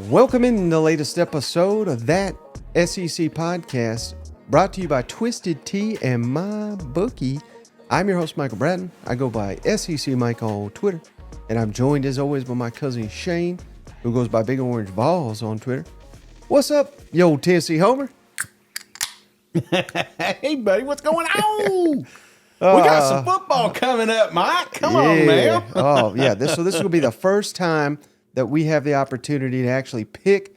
Welcome in the latest episode of That SEC Podcast, brought to you by Twisted Tea and My Bookie. I'm your host, Michael Bratton. I go by SEC Mike on Twitter, and I'm joined as always by my cousin Shane, who goes by Big Orange Balls on Twitter. What's up, you old Tennessee homer? Hey, buddy, what's going on? We got some football coming up, Mike. Come on, man. Oh, yeah. This will be the first time that we have the opportunity to actually pick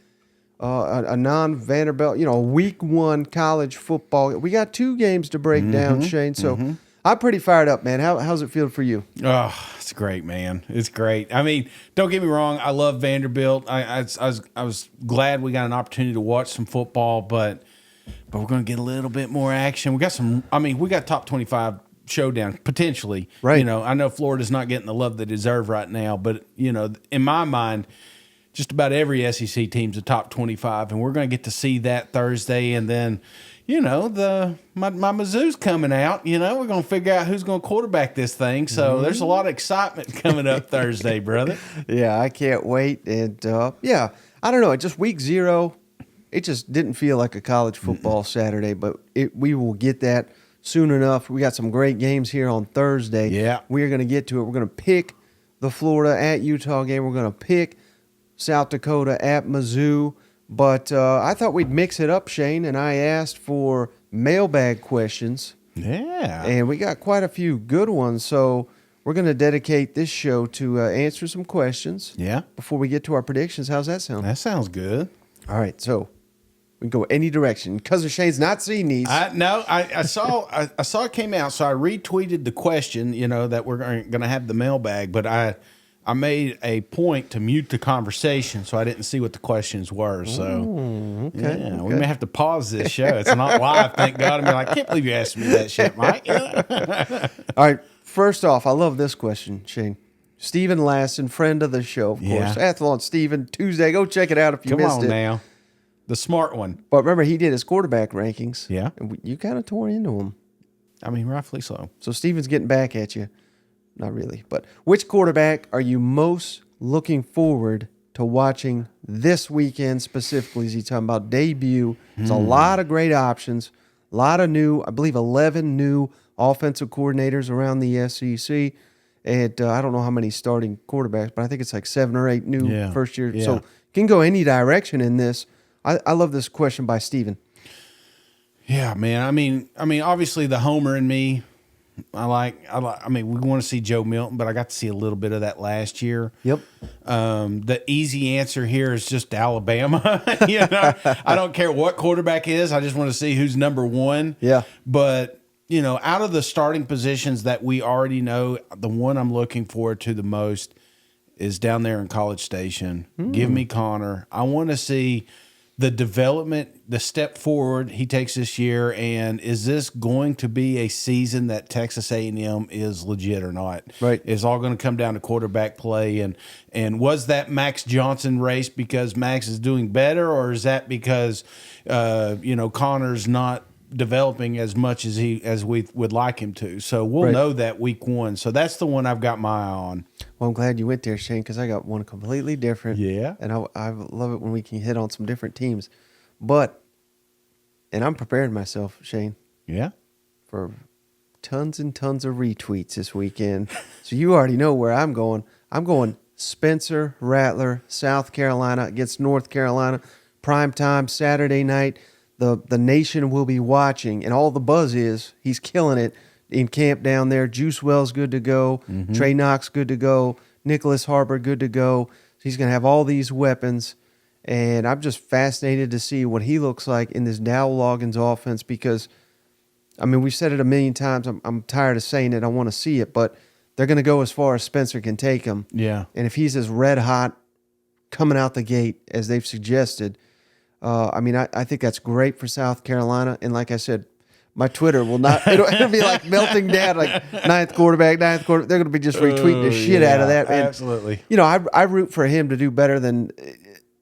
a non-Vanderbilt, week one college football. We got two games to break down, Shane. So I'm pretty fired up, man. How's it feel for you? Oh, it's great, man. It's great. I mean, don't get me wrong. I love Vanderbilt. I was glad we got an opportunity to watch some football, but we're going to get a little bit more action. We got top 25 showdown potentially. Right. I know Florida's not getting the love they deserve right now, but in my mind, just about every SEC team's a top 25, and we're going to get to see that Thursday. And then, my Mizzou's coming out. We're going to figure out who's going to quarterback this thing. So there's a lot of excitement coming up Thursday, brother. Yeah, I can't wait. And I don't know. Just week 0, it just didn't feel like a college football Saturday, but we will get that soon enough. We got some great games here on Thursday. Yeah. We're going to get to it. We're going to pick the Florida at Utah game. We're going to pick South Dakota at Mizzou. But I thought we'd mix it up, Shane, and I asked for mailbag questions. Yeah. And we got quite a few good ones. So we're going to dedicate this show to answer some questions. Yeah. Before we get to our predictions. How's that sound? That sounds good. All right. So we can go any direction. Cousin Shane's not seen these. I saw it came out, so I retweeted the question, that we're going to have the mailbag, but I made a point to mute the conversation, so I didn't see what the questions were. So, okay. We may have to pause this show. It's not live, thank God. I can't believe you asked me that shit, Mike. All right. First off, I love this question, Shane. Stephen Lassen, friend of the show, of course. Athlon Stephen, Tuesday. Go check it out if you missed it. Come on now. The smart one. But remember, he did his quarterback rankings. Yeah. And you kind of tore into him. Roughly so. So Steven's getting back at you. Not really. But which quarterback are you most looking forward to watching this weekend specifically? Is he talking about debut? There's a lot of great options. A lot of new, I believe 11 new offensive coordinators around the SEC. And I don't know how many starting quarterbacks, but I think it's like 7 or 8 new first year. Yeah. So can go any direction in this. I love this question by Steven. Yeah, man. Obviously the homer in me, we want to see Joe Milton, but I got to see a little bit of that last year. Yep. The easy answer here is just Alabama. I don't care what quarterback is. I just want to see who's number one. Yeah. But, out of the starting positions that we already know, the one I'm looking forward to the most is down there in College Station. Give me Connor. I want to see the development, the step forward he takes this year, and is this going to be a season that Texas A&M is legit or not? Right. It's all going to come down to quarterback play, and was that Max Johnson race because Max is doing better, or is that because Connor's not developing as much as we would like him to? So we'll know that week 1. So that's the one I've got my eye on. Well, I'm glad you went there, Shane, because I got one completely different. Yeah. And I love it when we can hit on some different teams. And I'm preparing myself, Shane. Yeah. For tons and tons of retweets this weekend. So you already know where I'm going. I'm going Spencer Rattler, South Carolina against North Carolina. Prime time, Saturday night. The nation will be watching, and all the buzz is he's killing it in camp down there. Juice Wells good to go. Trey Knox good to go. Nicholas Harbor good to go. So he's going to have all these weapons, and I'm just fascinated to see what he looks like in this Dow Loggins offense because, we've said it a million times. I'm tired of saying it. I want to see it, but they're going to go as far as Spencer can take him. Yeah. And if he's as red hot coming out the gate as they've suggested, I think that's great for South Carolina. And like I said, my Twitter will not, it'll be like melting down, like ninth quarterback. They're going to be just retweeting the shit out of that. And, absolutely. I root for him to do better than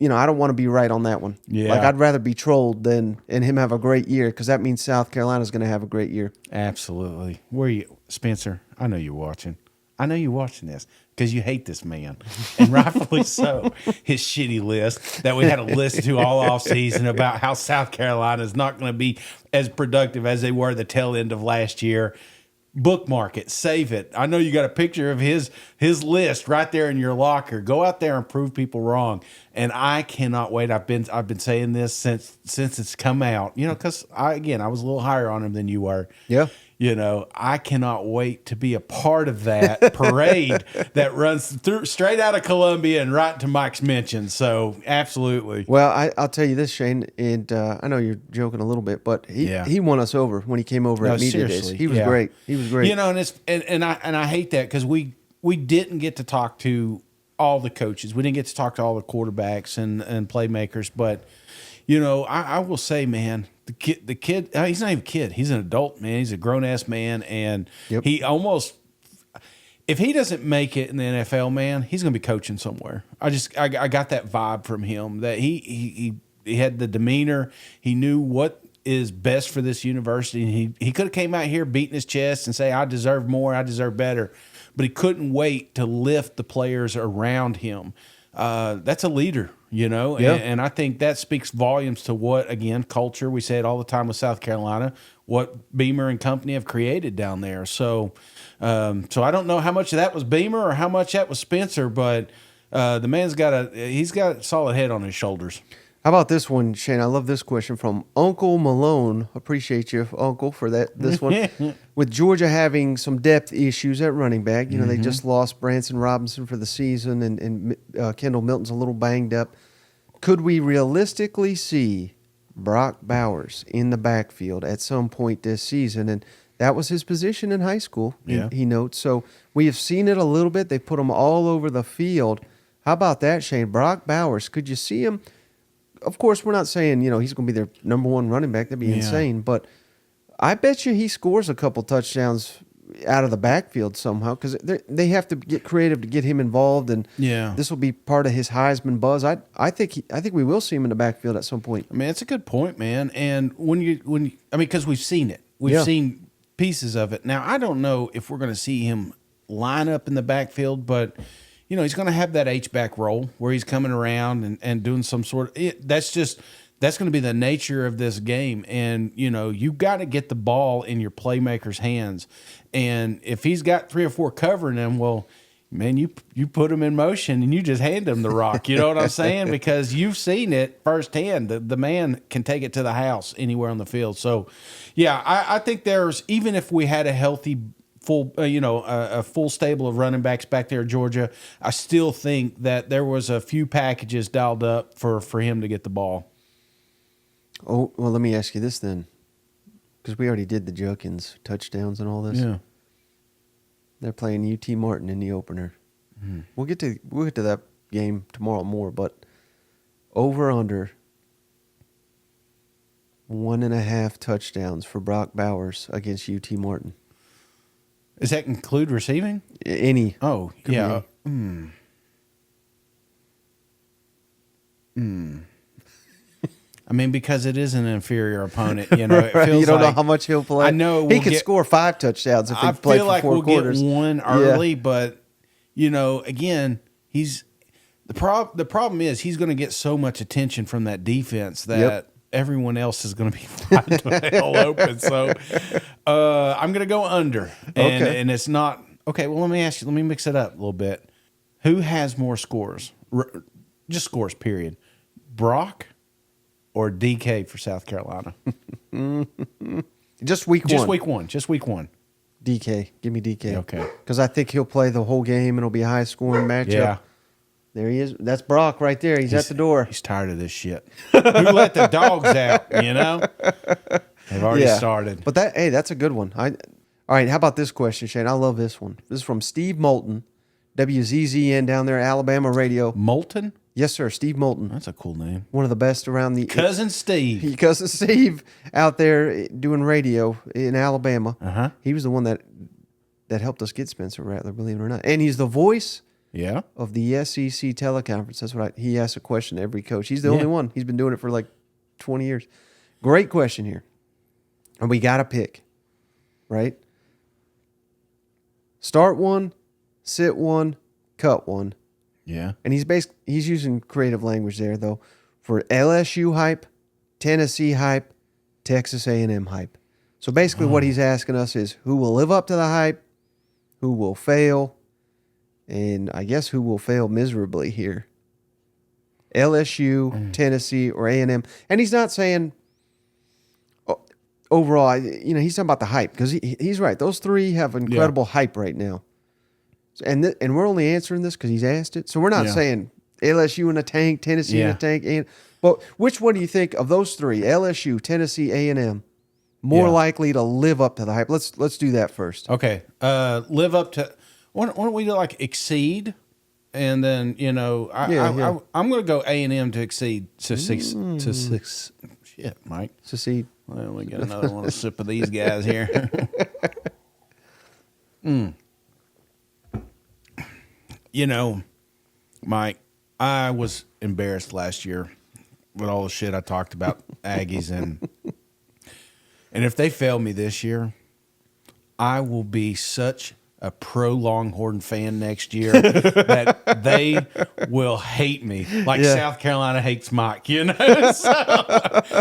I don't want to be right on that one. Yeah. Like, I'd rather be trolled than and him have a great year, because that means South Carolina's going to have a great year. Absolutely. Where are you, Spencer? I know you're watching. I know you're watching this because you hate this man, and rightfully so. His shitty list that we had to listen to all off season about how South Carolina is not going to be as productive as they were the tail end of last year. Bookmark it, save it. I know you got a picture of his list right there in your locker. Go out there and prove people wrong. And I cannot wait. I've been saying this since it's come out. Because I was a little higher on him than you were. Yeah. I cannot wait to be a part of that parade that runs through straight out of Columbia and right to Mike's mention. So absolutely. Well, I'll tell you this, Shane, and I know you're joking a little bit, but he won us over when he came over at media days. He was great. He was great. And I hate that because we didn't get to talk to all the coaches. We didn't get to talk to all the quarterbacks and playmakers. But I will say, man. The kid, he's not even a kid. He's an adult, man. He's a grown-ass man, and he almost, if he doesn't make it in the NFL, man, he's going to be coaching somewhere. I got that vibe from him that he had the demeanor. He knew what is best for this university, and he could have came out here beating his chest and say, I deserve more, I deserve better, but he couldn't wait to lift the players around him. That's a leader. And I think that speaks volumes to what, again, culture, we say it all the time with South Carolina, what Beamer and company have created down there. So I don't know how much of that was Beamer or how much that was Spencer, but the man's got a solid head on his shoulders. How about this one, Shane? I love this question from Uncle Malone. Appreciate you, Uncle, for this one. With Georgia having some depth issues at running back, they just lost Branson Robinson for the season, and Kendall Milton's a little banged up. Could we realistically see Brock Bowers in the backfield at some point this season? And that was his position in high school, he notes. So we have seen it a little bit. They put him all over the field. How about that, Shane? Brock Bowers, could you see him? Of course, we're not saying, he's going to be their number one running back. That'd be insane. But I bet you he scores a couple touchdowns out of the backfield somehow, because they have to get creative to get him involved, and this will be part of his Heisman buzz. I think we will see him in the backfield at some point. I mean, it's a good point, man. And because we've seen it, we've seen pieces of it. Now, I don't know if we're going to see him line up in the backfield, but he's going to have that H-back role where he's coming around and doing some sort of that's going to be the nature of this game. And, you've got to get the ball in your playmaker's hands. And if he's got 3 or 4 covering him, well, man, you put him in motion and you just hand him the rock. You know what I'm saying? Because you've seen it firsthand. The man can take it to the house anywhere on the field. So, I think even if we had a healthy a full stable of running backs back there at Georgia, I still think that there was a few packages dialed up for him to get the ball. Oh, well, let me ask you this then, because we already did the Judkins touchdowns and all this. Yeah. They're playing UT Martin in the opener. Mm. We'll get to that game tomorrow more, but over under 1.5 touchdowns for Brock Bowers against UT Martin. Does that include receiving? Any. Oh, yeah. I mean, because it is an inferior opponent, it feels you don't know how much he'll play. I know he could score 5 touchdowns if he played for 4 quarters. Get one early, but again, the problem is he's going to get so much attention from that defense that everyone else is going to be flying the hell open. So I'm going to go under, and it's not okay. Well, let me ask you. Let me mix it up a little bit. Who has more scores? Just scores. Period. Brock or DK for South Carolina? Just week one. Just week one. DK. Give me DK. Okay. Because I think he'll play the whole game and it'll be a high scoring matchup. Yeah. There he is. That's Brock right there. He's at the door. He's tired of this shit. Who let the dogs out, They've already started. But that's a good one. All right, how about this question, Shane? I love this one. This is from Steve Moulton, WZZN down there, Alabama radio. Moulton? Yes, sir, Steve Moulton. That's a cool name. One of the best around the... Cousin Steve. Cousin Steve out there doing radio in Alabama. Uh-huh. He was the one that helped us get Spencer Rattler, believe it or not. And he's the voice Yeah. of the SEC teleconference. That's what he asks a question to every coach. He's the only one. He's been doing it for like 20 years. Great question here. And we got to pick, right? Start one, sit one, cut one. Yeah. And he's using creative language there, though, for LSU hype, Tennessee hype, Texas A&M hype. So basically what he's asking us is who will live up to the hype, who will fail, and I guess who will fail miserably here. LSU, Tennessee, or A&M. And he's not saying overall, he's talking about the hype because he's right. Those three have incredible hype right now. And we're only answering this because he's asked it. So we're not saying LSU in a tank, Tennessee in a tank. But which one do you think of those three, LSU, Tennessee, A&M, more likely to live up to the hype? Let's do that first. Okay. Live up to – why don't we do like exceed? And then, I'm going to go A&M to exceed to six. Shit, Mike. Secede. Well, we got another one, a sip of these guys here. Mike, I was embarrassed last year with all the shit I talked about Aggies, and if they fail me this year, I will be such a pro Longhorn fan next year that they will hate me like South Carolina hates Mike. So,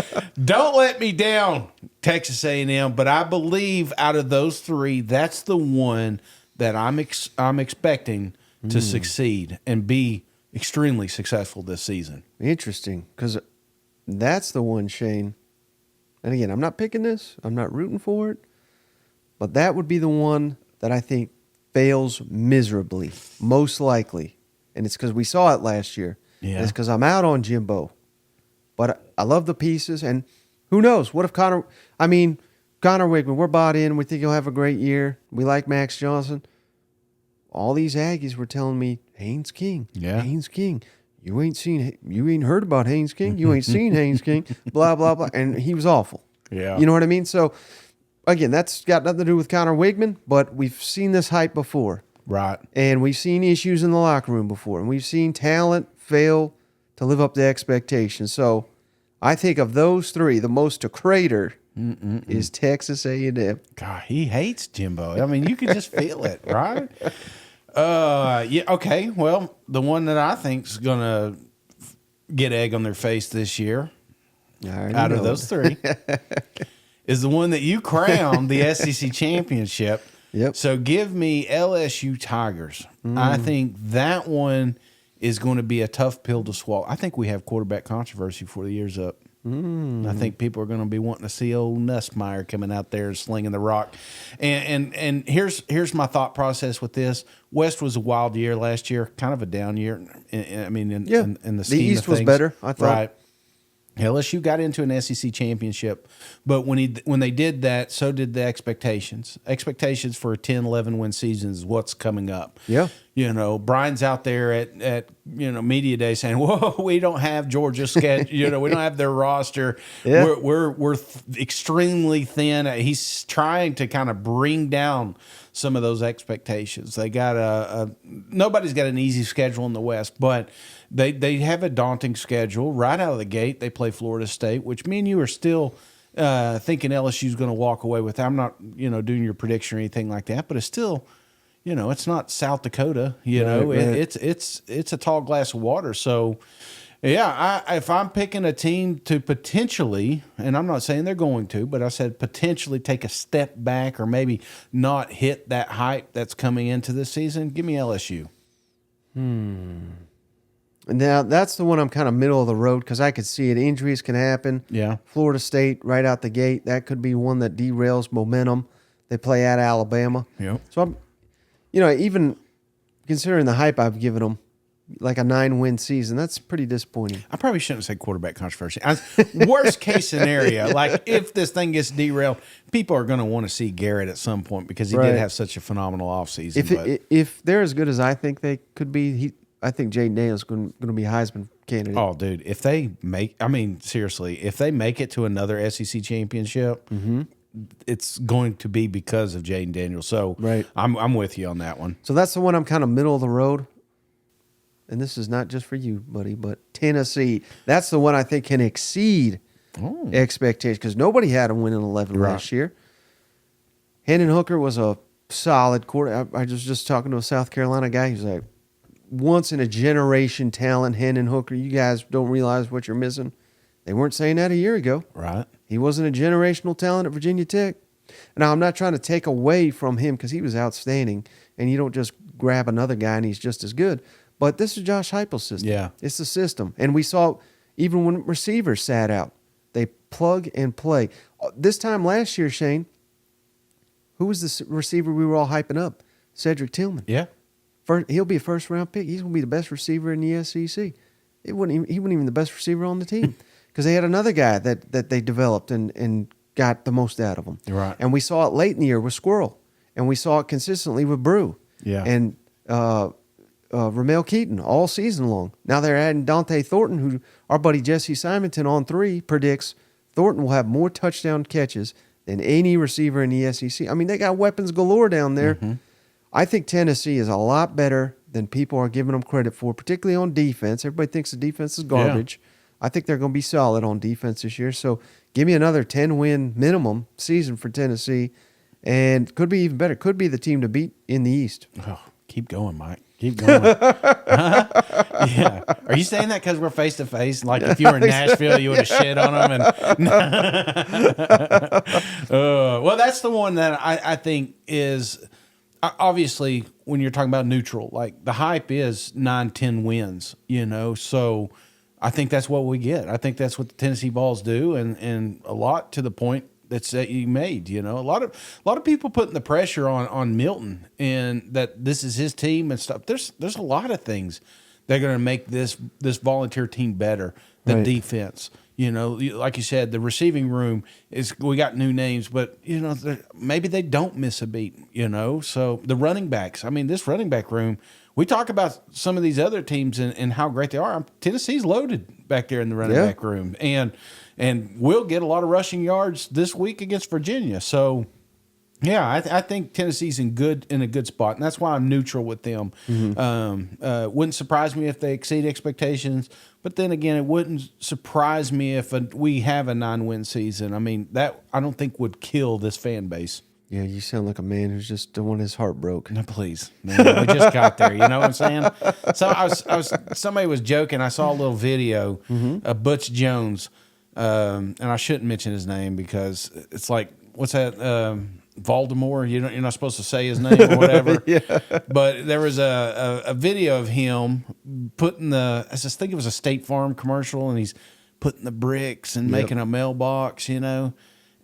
don't let me down, Texas A&M. But I believe out of those three, that's the one that I'm expecting to succeed and be extremely successful this season. Interesting, because that's the one, Shane. And again, I'm not picking this. I'm not rooting for it. But that would be the one that I think fails miserably, most likely. And it's because we saw it last year. Yeah. It's because I'm out on Jimbo. But I love the pieces. And who knows? What if Connor Wigman, we're bought in. We think he'll have a great year. We like Max Johnson. All these Aggies were telling me, Haynes King. Yeah. Haynes King. You ain't heard about Haynes King. You ain't seen Haynes King. Blah, blah, blah. And he was awful. Yeah. You know what I mean? So, again, that's got nothing to do with Connor Wigman, but we've seen this hype before. Right. And we've seen issues in the locker room before. And we've seen talent fail to live up to expectations. So, I think of those three, the most to crater is Texas A&M. God, he hates Jimbo. I mean, you can just feel it, right? Okay. Well, the one that I think is going to get egg on their face this year, out of those three, is the one that you crowned the SEC championship. Yep. So give me LSU Tigers. I think that one is going to be a tough pill to swallow. I think we have quarterback controversy before the year's up. I think people are going to be wanting to see old Nussmeier coming out there and slinging the rock. And here's my thought process with this. West was a wild year last year, kind of a down year. In the scheme the East of was things. better, I thought. Right. LSU got into an SEC championship, but when they did that, so did the expectations. Expectations for a 10, 11 win season is what's coming up. Yeah. Brian's out there at media day saying, "Whoa, we don't have Georgia's schedule. We don't have their roster. Yeah. We're extremely thin." He's trying to kind of bring down some of those expectations. They got nobody's got an easy schedule in the West, but they have a daunting schedule right out of the gate. They play Florida State, which me and you are still thinking LSU's going to walk away with. I'm not doing your prediction or anything like that, but it's still. It's not South Dakota. Right. It's a tall glass of water. So, if I'm picking a team to potentially, and I'm not saying they're going to, but I said potentially take a step back or maybe not hit that hype that's coming into this season, give me LSU. Now, that's the one I'm kind of middle of the road because I could see it. Injuries can happen. Yeah. Florida State right out the gate. That could be one that derails momentum. They play at Alabama. Yeah. So I'm. Even considering the hype I've given them, like a 9-win season, that's pretty disappointing. I probably shouldn't say quarterback controversy. Worst case scenario, like if this thing gets derailed, people are going to want to see Garrett at some point because he did have such a phenomenal offseason. If they're as good as I think they could be, I think Jaden Daniels is going to be Heisman candidate. Oh, dude, if they make it to another SEC championship, it's going to be because of Jaden Daniels. So right. I'm with you on that one. So that's the one I'm kind of middle of the road. and this is not just for you, buddy, but Tennessee. That's the one I think can exceed expectations because nobody had him winning 11 last year. Hendon Hooker was a solid quarter. I was just talking to a South Carolina guy. He's like, once in a generation talent, Hendon Hooker. You guys don't realize what you're missing. They weren't saying that a year ago. Right. He wasn't a generational talent at Virginia Tech. Now, I'm not trying to take away from him because he was outstanding, and you don't just grab another guy and he's just as good. But this is Josh Heupel's system. Yeah. It's the system. And we saw even when receivers sat out, they plug and play. This time last year, Shane, who was the receiver we were all hyping up? Cedric Tillman. Yeah. He'll be a first-round pick. He's going to be the best receiver in the SEC. He wasn't even the best receiver on the team because they had another guy that they developed and got the most out of him. Right. And we saw it late in the year with Squirrel, and we saw it consistently with Brew. Yeah. And Ramel Keaton all season long. Now they're adding Dante Thornton, who our buddy Jesse Simonton on 3 predicts Thornton will have more touchdown catches than any receiver in the SEC. I mean, they got weapons galore down there. Mm-hmm. I think Tennessee is a lot better than people are giving them credit for, particularly on defense. Everybody thinks the defense is garbage. Yeah. I think they're going to be solid on defense this year. So give me another 10-win minimum season for Tennessee, and could be even better. Could be the team to beat in the East. Oh, keep going, Mike. Keep going. Yeah. Are you saying that because we're face to face? Like if you were in Nashville, you would have shit on them. Well, that's the one that I think is obviously when you're talking about neutral. Like the hype is 9-10 wins. So I think that's what we get. I think that's what the Tennessee Vols do, and a lot to the point that's that you made. A lot of people putting the pressure on Milton and that this is his team and stuff. There's a lot of things that are going to make this volunteer team better. The defense, like you said, the receiving room we got new names, but maybe they don't miss a beat. So the running backs. I mean, this running back room. We talk about some of these other teams and how great they are. Tennessee's loaded back there in the running back room, and we'll get a lot of rushing yards this week against Virginia. So, yeah, I think Tennessee's in a good spot, and that's why I'm neutral with them. Mm-hmm. Wouldn't surprise me if they exceed expectations, but then again, it wouldn't surprise me if we have a 9-win season. I mean, that I don't think would kill this fan base. Yeah, you sound like a man who's just don't want his heart broke. No, please, man, we just got there. You know what I'm saying? So I was somebody was joking. I saw a little video of Butch Jones, and I shouldn't mention his name because it's like, what's that? Voldemort. You're not supposed to say his name or whatever. Yeah. But there was a video of him putting I just think it was a State Farm commercial, and he's putting the bricks and making a mailbox.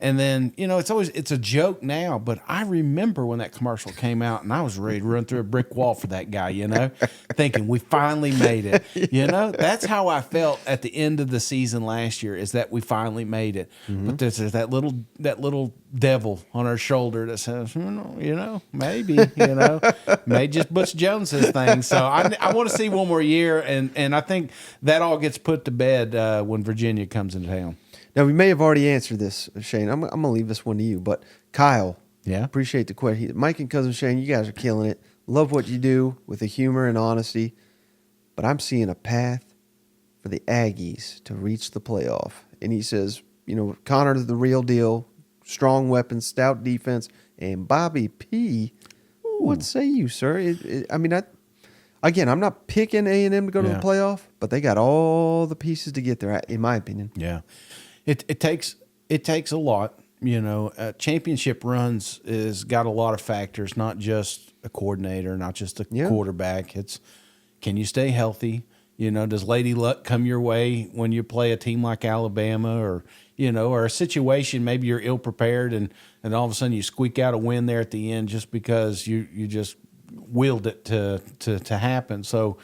And then, it's a joke now, but I remember when that commercial came out and I was ready to run through a brick wall for that guy, thinking we finally made it. That's how I felt at the end of the season last year, is that we finally made it. Mm-hmm. But there's that little devil on our shoulder that says, maybe, may just Butch Jones's thing. So I want to see one more year, and I think that all gets put to bed when Virginia comes into town. Now, we may have already answered this, Shane. I'm going to leave this one to you. But Kyle, appreciate the question. Mike and Cousin Shane, you guys are killing it. Love what you do with the humor and honesty. But I'm seeing a path for the Aggies to reach the playoff. And he says, Connor's the real deal. Strong weapons, stout defense. And Bobby P, what say you, sir? I'm not picking A&M to go to the playoff, but they got all the pieces to get there, in my opinion. Yeah. It takes a lot, championship runs is got a lot of factors, not just a coordinator, not just a quarterback. It's, can you stay healthy? Does Lady Luck come your way when you play a team like Alabama, or a situation, maybe you're ill prepared and all of a sudden you squeak out a win there at the end just because you just willed it to happen. So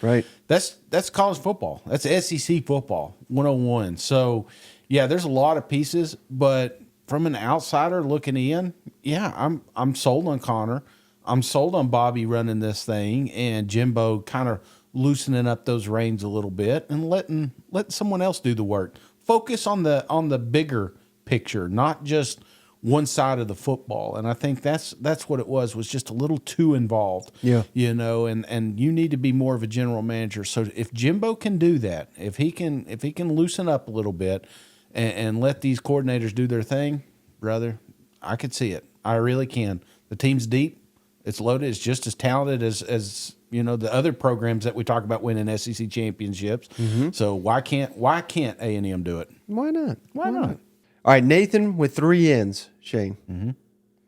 that's college football. That's SEC football 101. So yeah, there's a lot of pieces, but from an outsider looking in, I'm sold on Connor. I'm sold on Bobby running this thing and Jimbo kind of loosening up those reins a litting bit and letting someone else do the work. Focus on the bigger picture, not just one side of the football. And I think that's what it was just a little too involved. Yeah. And you need to be more of a general manager. So if Jimbo can do that, if he can loosen up a little bit and let these coordinators do their thing, brother, I could see it. I really can. The team's deep. It's loaded. It's just as talented as the other programs that we talk about winning SEC championships. Mm-hmm. So why can't A&M do it? Why not? Why not? All right, Nathan with 3 N's, Shane. Mm-hmm.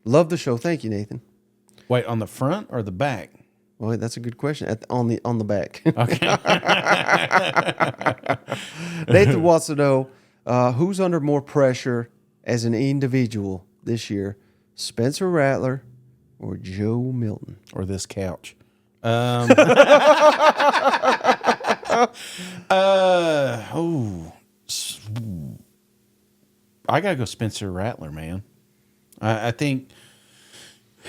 Love the show. Thank you, Nathan. Wait, on the front or the back? Well, that's a good question. On the back. Okay. Nathan wants to know who's under more pressure as an individual this year, Spencer Rattler or Joe Milton? Or this couch. I gotta go Spencer Rattler, man. I think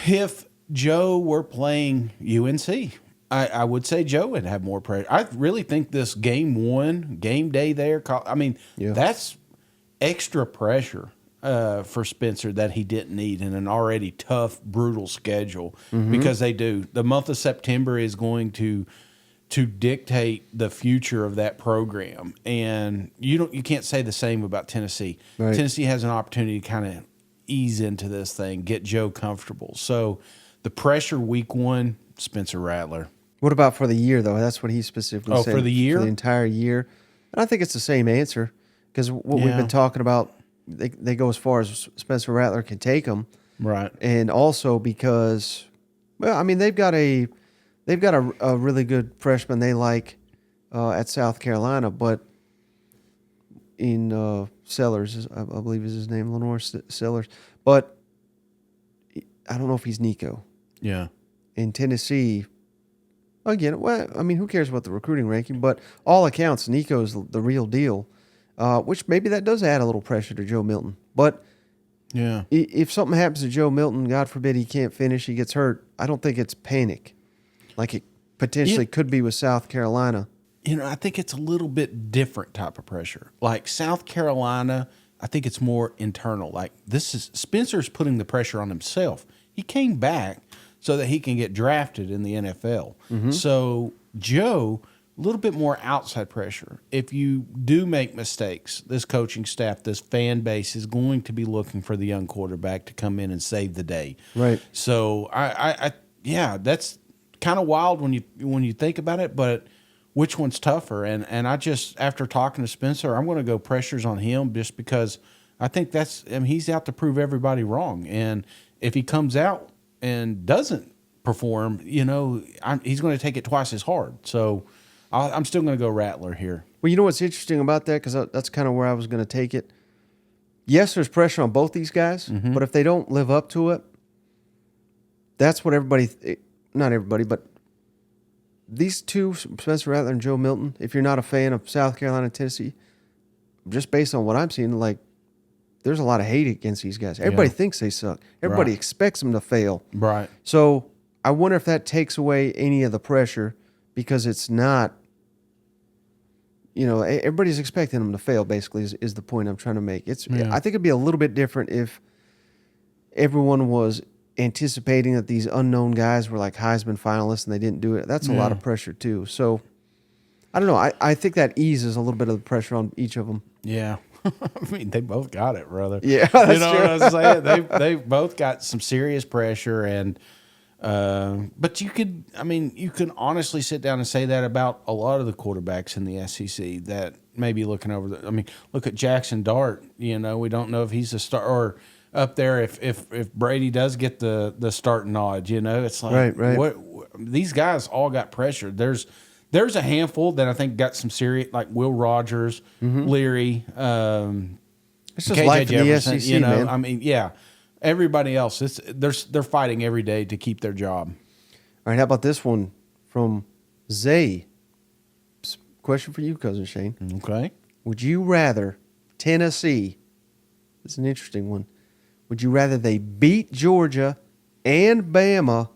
if Joe were playing UNC, I would say Joe would have more pressure. I really think this game day there, that's extra pressure for Spencer that he didn't need in an already tough, brutal schedule, because they do. The month of September is going to dictate the future of that program, and you can't say the same about Tennessee. Right. Tennessee has an opportunity to kind of ease into this thing, get Joe comfortable. So the pressure week 1, Spencer Rattler. What about for the year, though? That's what he specifically said. For the year? For the entire year. And I think it's the same answer, because what we've been talking about, they go as far as Spencer Rattler can take them. Right. And also because, they've got a really good freshman they like at South Carolina, but in Sellers, I believe is his name, Lenore Sellers. But I don't know if he's Nico. Yeah. In Tennessee, again, who cares about the recruiting ranking? But all accounts, Nico's the real deal, which maybe that does add a little pressure to Joe Milton. But yeah, if something happens to Joe Milton, God forbid he can't finish, he gets hurt, I don't think it's panic like it potentially could be with South Carolina. I think it's a little bit different type of pressure. Like South Carolina, I think it's more internal. Like Spencer's putting the pressure on himself. He came back so that he can get drafted in the NFL. Mm-hmm. So Joe, a little bit more outside pressure. If you do make mistakes, this coaching staff, this fan base is going to be looking for the young quarterback to come in and save the day. Right. So that's kind of wild when you think about it, but which one's tougher? And I just, after talking to Spencer, I'm going to go pressures on him just because I think he's out to prove everybody wrong. And if he comes out and doesn't perform, he's going to take it twice as hard. So I'm still going to go Rattler here. Well, you know what's interesting about that? Because that's kind of where I was going to take it. Yes, there's pressure on both these guys, but if they don't live up to it, that's what not everybody, but these two, Spencer Rattler and Joe Milton, if you're not a fan of South Carolina and Tennessee, just based on what I'm seeing, there's a lot of hate against these guys. Everybody thinks they suck. Everybody expects them to fail. Right. So I wonder if that takes away any of the pressure, because it's not, everybody's expecting them to fail, basically, is the point I'm trying to make. I think it'd be a little bit different if everyone was anticipating that these unknown guys were like Heisman finalists and they didn't do it. That's a lot of pressure too. So I don't know. I think that eases a little bit of the pressure on each of them. Yeah. They both got it, brother. Yeah, that's true. What I'm saying? They've both got some serious pressure, and but you can honestly sit down and say that about a lot of the quarterbacks in the SEC that may be looking over look at Jackson Dart. We don't know if he's a star or up there if Brady does get the start nod. It's like right. What these guys all got pressure. There's a handful that I think got some serious, like Will Rogers, Leary, it's just KJ life in the Jefferson, SEC, man. Everybody else, they're fighting every day to keep their job. All right, how about this one from Zay? Question for you, Cousin Shane. Okay. Would you rather Tennessee, it's an interesting one, would you rather they beat Georgia and Bama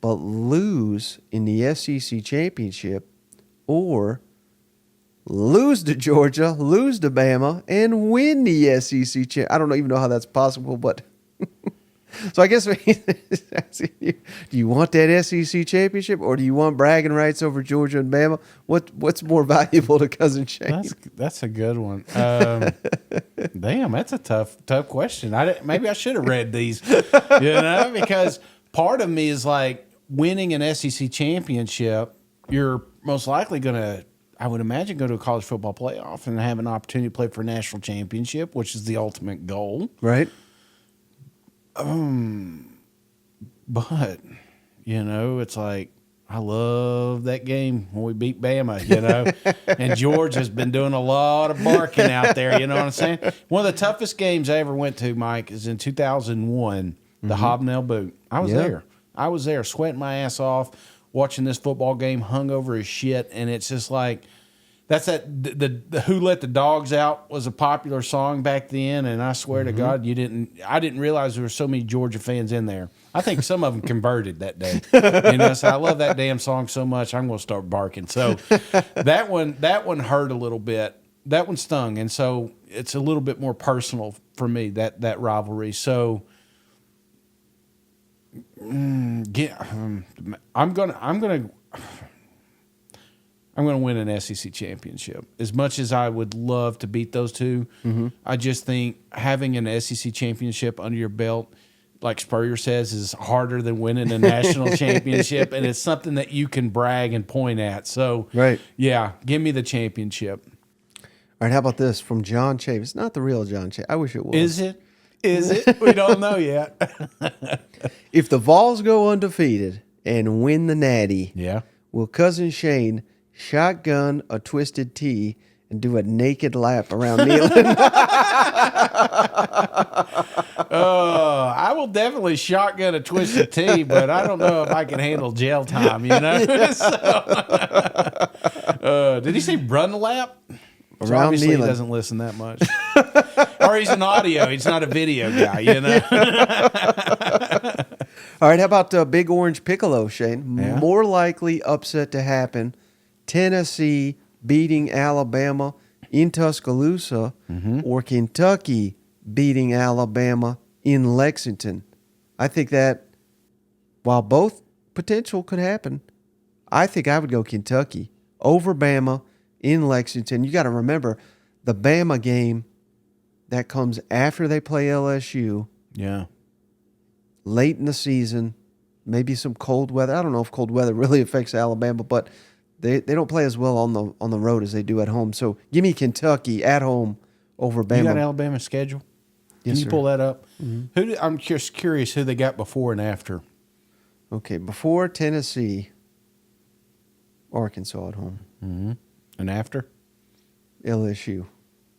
but lose in the SEC championship, or lose to Georgia, lose to Bama, and win the SEC championship. I don't even know how that's possible, but so I guess do you want that SEC championship, or do you want bragging rights over Georgia and Bama? What's more valuable to Cousin Shane? That's a good one. Damn, that's a tough question. Maybe I should have read these, because part of me is like, winning an SEC championship, you're most likely going to, I would imagine, go to a college football playoff and have an opportunity to play for a national championship, which is the ultimate goal. Right. But, it's like, I love that game when we beat Bama, and Georgia's been doing a lot of barking out there, you know what I'm saying? One of the toughest games I ever went to, Mike, is in 2001, the Hobnail Boot. I was there. I was there, sweating my ass off, watching this football game, hungover as shit, and it's just like, that's the Who Let the Dogs Out was a popular song back then, and I swear to God, I didn't realize there were so many Georgia fans in there. I think some of them converted that day. So I love that damn song so much, I'm going to start barking. So that one hurt a little bit. That one stung, and so it's a little bit more personal for me, that rivalry. So I'm gonna win an SEC championship. As much as I would love to beat those two, I just think having an SEC championship under your belt, like Spurrier says, is harder than winning a national championship, and it's something that you can brag and point at. So, yeah, give me the championship. All right, how about this from John Chafe? It's not the real John Chafe. I wish it was. Is it? Is it? We don't know yet. If the Vols go undefeated and win the Natty, will Cousin Shane shotgun a Twisted Tea and do a naked lap around Neyland? I will definitely shotgun a Twisted Tea, but I don't know if I can handle jail time, So, did he say run lap? So around obviously Neyland. He doesn't listen that much. Or he's an audio. He's not a video guy, All right, how about Big Orange Piccolo, Shane? Yeah. More likely upset to happen, Tennessee beating Alabama in Tuscaloosa or Kentucky beating Alabama in Lexington. I think that while both potential could happen, I think I would go Kentucky over Bama in Lexington. You got to remember, the Bama game that comes after they play LSU. Yeah. Late in the season, maybe some cold weather. I don't know if cold weather really affects Alabama, but they don't play as well on the road as they do at home. So give me Kentucky at home over Bama. You got Alabama's schedule? Can you pull that up? I'm just curious who they got before and after. Okay, before Tennessee, Arkansas at home. And after? LSU.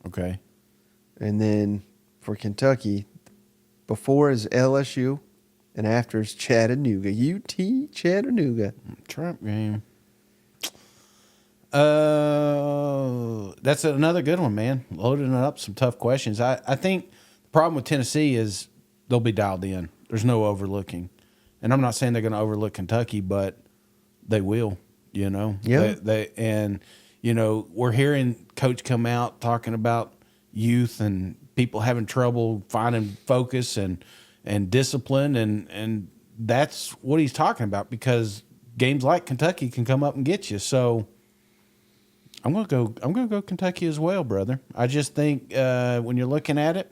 Okay. And then for Kentucky, before is LSU, and after is Chattanooga. UT Chattanooga. Trump game. That's another good one, man. Loading up some tough questions. I think the problem with Tennessee is they'll be dialed in. There's no overlooking. And I'm not saying they're going to overlook Kentucky, but they will, Yeah. We're hearing Coach come out talking about youth and people having trouble finding focus and discipline, and that's what he's talking about, because games like Kentucky can come up and get you. So I'm gonna go Kentucky as well, brother. I just think when you're looking at it,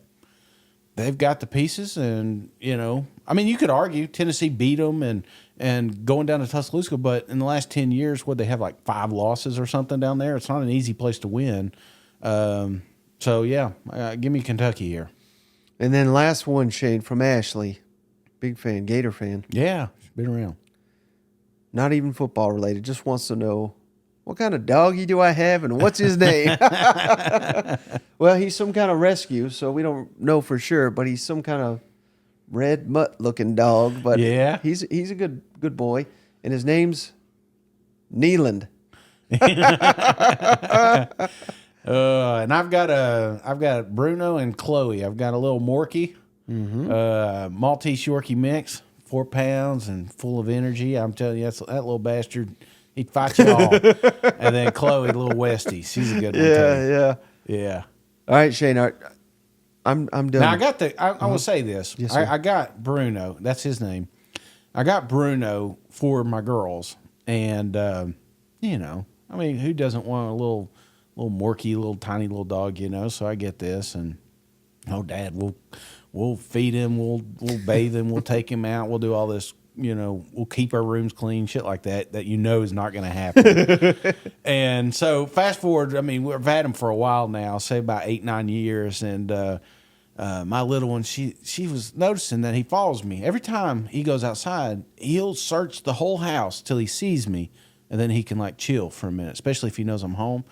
they've got the pieces, and you could argue Tennessee beat them and going down to Tuscaloosa, but in the last 10 years, would they have like 5 losses or something down there? It's not an easy place to win. So yeah, give me Kentucky here. And then last one, Shane, from Ashley. Big fan, Gator fan. Yeah, been around. Not even football related. Just wants to know, what kind of doggy do I have and what's his name? Well, he's some kind of rescue, so we don't know for sure, but he's some kind of red mutt-looking dog. But yeah, he's a good boy, and his name's Neyland. And I've got Bruno and Chloe. I've got a little Morkie, Maltese Yorkie mix, 4 pounds and full of energy. I'm telling you, that little bastard He'd fight you all. And then Chloe, little Westie, she's a good one too. Yeah. All right, Shane. I'm done. Now I will say this. Yes, sir. I got Bruno. That's his name. I got Bruno for my girls, and I mean, who doesn't want a little morky, little tiny little dog, So I get this, and Dad, we'll feed him, we'll bathe him, we'll take him out, we'll do all this. We'll keep our rooms clean, shit like that is not going to happen. And so fast forward, I mean, we've had him for a while now, say about 8-9 years. And my little one, she was noticing that he follows me. Every time he goes outside, he'll search the whole house till he sees me. And then he can like chill for a minute, especially if he knows I'm home.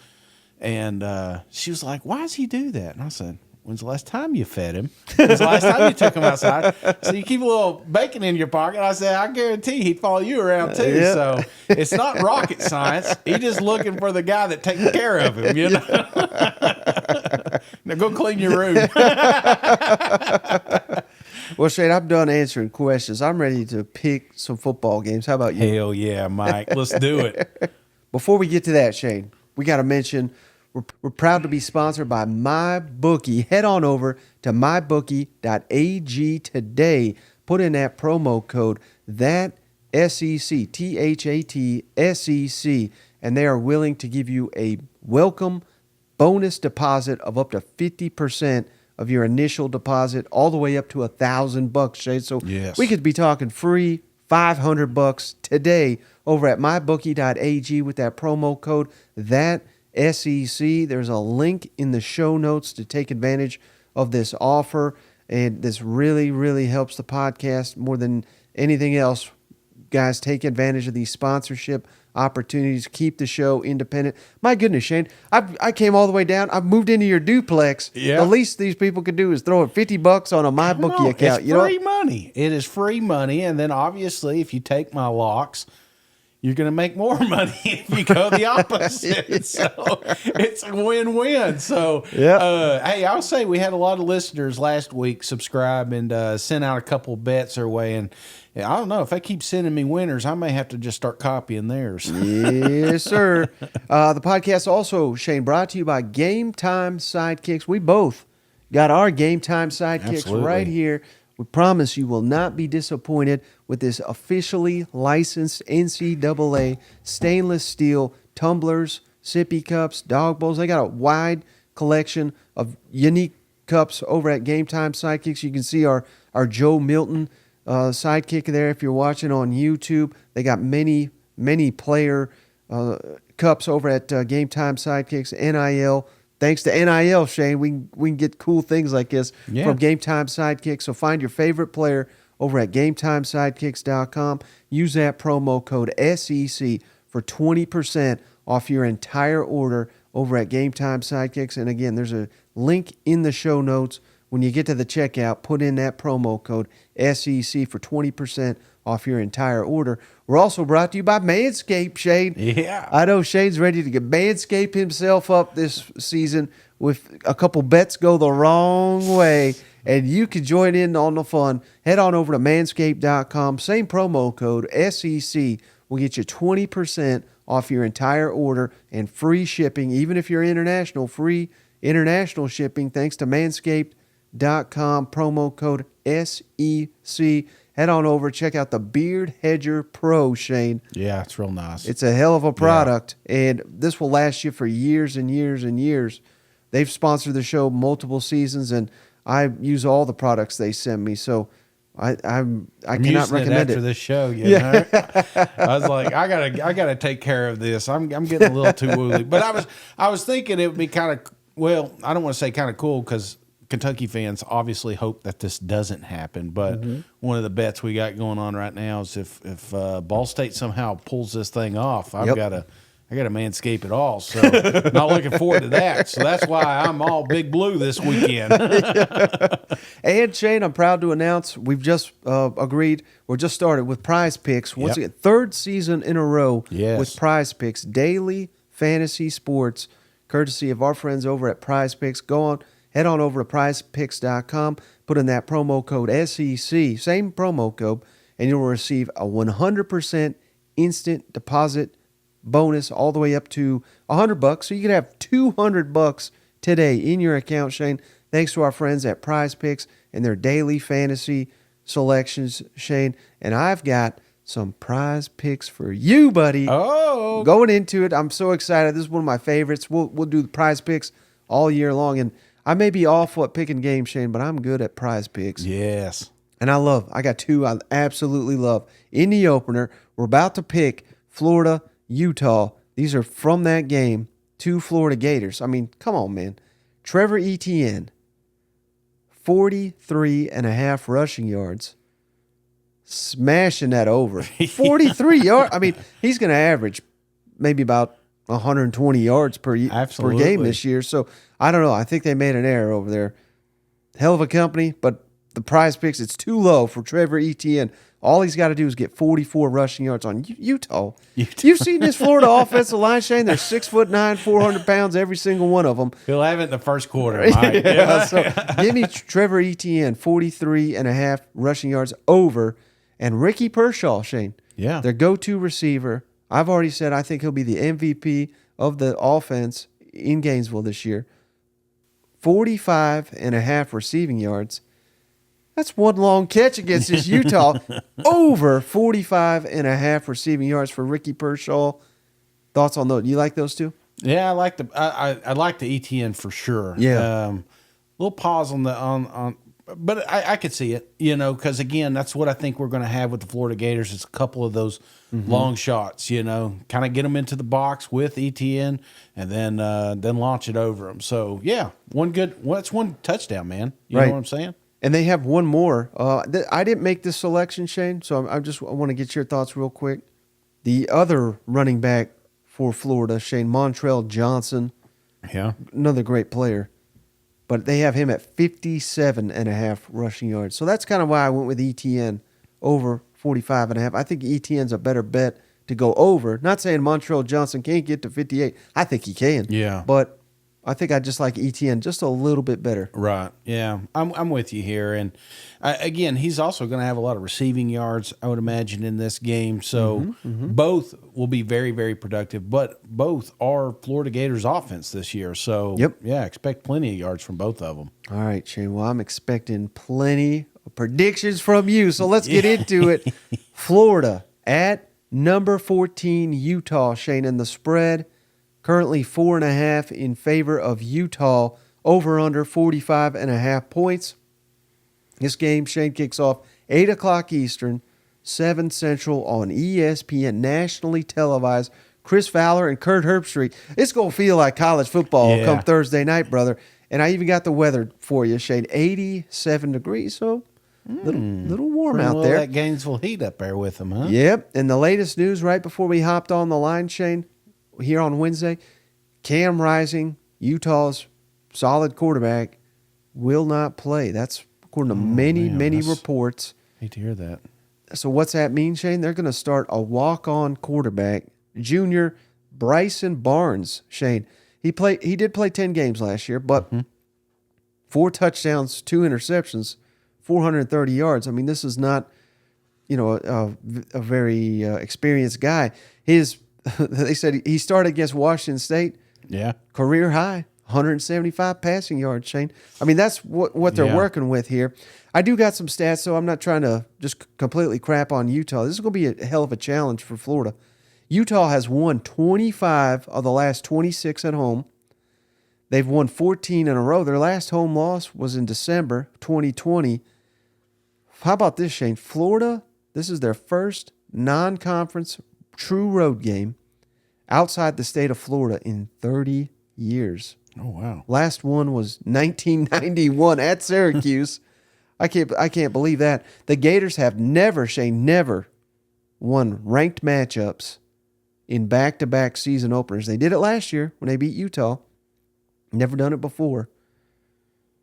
And she was like, why does he do that? And I said, when's the last time you fed him? When's the last time you took him outside? So you keep a little bacon in your pocket. I said, I guarantee he'd follow you around too. Yeah. So it's not rocket science. He's just looking for the guy that takes care of him, Now go clean your room. Well, Shane, I'm done answering questions. I'm ready to pick some football games. How about you? Hell yeah, Mike. Let's do it. Before we get to that, Shane, we got to mention we're proud to be sponsored by MyBookie. Head on over to mybookie.ag today. Put in that promo code, that SEC, THAT SEC, and they are willing to give you a welcome bonus deposit of up to 50% of your initial deposit, all the way up to $1,000, Shane. So yes, we could be talking free $500 today over at mybookie.ag with that promo code, that SEC. There's a link in the show notes to take advantage of this offer, and this really, really helps the podcast more than anything else. Guys, take advantage of these sponsorship opportunities. Keep the show independent. My goodness, Shane, I came all the way down. I've moved into your duplex. Yeah. The least these people could do is throw $50 on a MyBookie account. It's free money. It is free money, and then obviously, if you take my locks, you're going to make more money if you go the opposite. So it's a win-win. So, hey, I'll say we had a lot of listeners last week subscribe and sent out a couple bets their way. And I don't know, if they keep sending me winners, I may have to just start copying theirs. Yes, sir. The podcast also, Shane, brought to you by Game Time Sidekicks. We both got our Game Time Sidekicks Absolutely. right here. We promise you will not be disappointed with this officially licensed NCAA stainless steel tumblers, sippy cups, dog bowls. They got a wide collection of unique cups over at Game Time Sidekicks. You can see our Joe Milton sidekick there if you're watching on YouTube. They got many player cups over at Game Time Sidekicks. NIL. Thanks to NIL, Shane, we can get cool things like this from Game Time Sidekicks. So find your favorite player over at GameTimeSidekicks.com. Use that promo code SEC for 20% off your entire order over at Game Time Sidekicks. And again, there's a link in the show notes. When you get to the checkout, put in that promo code SEC for 20% off your entire order. We're also brought to you by Manscaped, Shane. Yeah. I know Shane's ready to get Manscaped himself up this season with a couple bets go the wrong way, and you can join in on the fun. Head on over to manscaped.com. Same promo code, SEC, will get you 20% off your entire order and free shipping, even if you're international, free international shipping thanks to manscaped.com, promo code SEC. Head on over, check out the Beard Hedger Pro, Shane. Yeah, it's real nice. It's a hell of a product, and this will last you for years and years and years. They've sponsored the show multiple seasons, and I use all the products they send me, so I cannot recommend it. After this show, you know? I was like, I gotta take care of this. I'm getting a little too woolly, but I was thinking it would be kind of, well, I don't want to say kind of cool because Kentucky fans obviously hope that this doesn't happen, but one of the bets we got going on right now is if Ball State somehow pulls this thing off, I got to manscape it all. So not looking forward to that. So that's why I'm all big blue this weekend. And Shane, I'm proud to announce we've just agreed. We're just started with Prize Picks once again, third season in a row with Prize Picks, daily fantasy sports, courtesy of our friends over at Prize Picks. Head on over to prizepicks.com, put in that promo code SEC, same promo code, and you'll receive a 100% instant deposit bonus all the way up to $100. So you could have $200 today in your account, Shane, thanks to our friends at Prize Picks and their daily fantasy selections, Shane. And I've got some Prize Picks for you, buddy. Oh, Going into it, I'm so excited. This is one of my favorites. We'll do the Prize Picks all year long. And I may be awful at picking games, Shane, but I'm good at Prize Picks. yes. And I got two I absolutely love. In the opener, we're about to pick Florida, Utah. These are from that game, 2 Florida Gators. I mean, come on, man. Trevor Etienne, 43.5 rushing yards. Smashing that over. 43 yards. I mean, he's going to average maybe about 120 yards per game this year. So, I don't know. I think they made an error over there. Hell of a company, but the Prize Picks, it's too low for Trevor Etienne. All he's got to do is get 44 rushing yards on Utah. You've seen this Florida offensive line, Shane? They're 6'9", 400 pounds, every single one of them. He'll have it in the first quarter, Mike. Yeah, so give me Trevor Etienne, 43.5 rushing yards over. And Ricky Pershaw, Shane, their go-to receiver. I've already said I think he'll be the MVP of the offense in Gainesville this year. 45.5 receiving yards. That's one long catch against this Utah. Over 45.5 receiving yards for Ricky Pershaw. Thoughts on those? You like those two? Yeah, I like the ETN for sure. Yeah. Little pause on the but I could see it, because again, that's what I think we're going to have with the Florida Gators. It's a couple of those long shots, kind of get them into the box with ETN and then launch it over them. So yeah, that's one touchdown, man. You know what I'm saying? And they have one more. I didn't make this selection, Shane, so I want to get your thoughts real quick. The other running back for Florida, Shane, Montrell Johnson. Yeah. Another great player. But they have him at 57.5 rushing yards. So that's kind of why I went with ETN over 45.5. I think ETN's a better bet to go over. Not saying Montrell Johnson can't get to 58. I think he can. Yeah. But I think I just like ETN just a little bit better. Right. Yeah. I'm with you here. And again, he's also going to have a lot of receiving yards, I would imagine, in this game. So both will be very, very productive, but both are Florida Gators offense this year. So yeah, expect plenty of yards from both of them. All right, Shane. Well, I'm expecting plenty of predictions from you. So let's get into it. Florida at number 14, Utah, Shane, and the spread. Currently 4.5 in favor of Utah, over under 45.5 points. This game, Shane, kicks off 8 o'clock Eastern, 7 Central on ESPN, nationally televised. Chris Fowler and Kurt Herbstreit. It's going to feel like college football come Thursday night, brother. And I even got the weather for you, Shane. 87 degrees, so little warm out there. That Gainesville heat up there with them, huh? Yep. And the latest news right before we hopped on the line, Shane, here on Wednesday, Cam Rising, Utah's solid quarterback, will not play. That's according to many reports. Hate to hear that. So what's that mean, Shane? They're going to start a walk-on quarterback, junior Bryson Barnes, Shane. He did play 10 games last year, but 4 touchdowns, 2 interceptions, 430 yards. I mean, this is not, a very experienced guy. They said he started against Washington State. Yeah. Career high, 175 passing yards, Shane. I mean, that's what they're working with here. I do got some stats, so I'm not trying to just completely crap on Utah. This is going to be a hell of a challenge for Florida. Utah has won 25 of the last 26 at home. They've won 14 in a row. Their last home loss was in December 2020. How about this, Shane? Florida, this is their first non-conference true road game outside the state of Florida in 30 years. Oh, wow. Last one was 1991 at Syracuse. I can't believe that. The Gators have never won ranked matchups in back-to-back season openers. They did it last year when they beat Utah. Never done it before.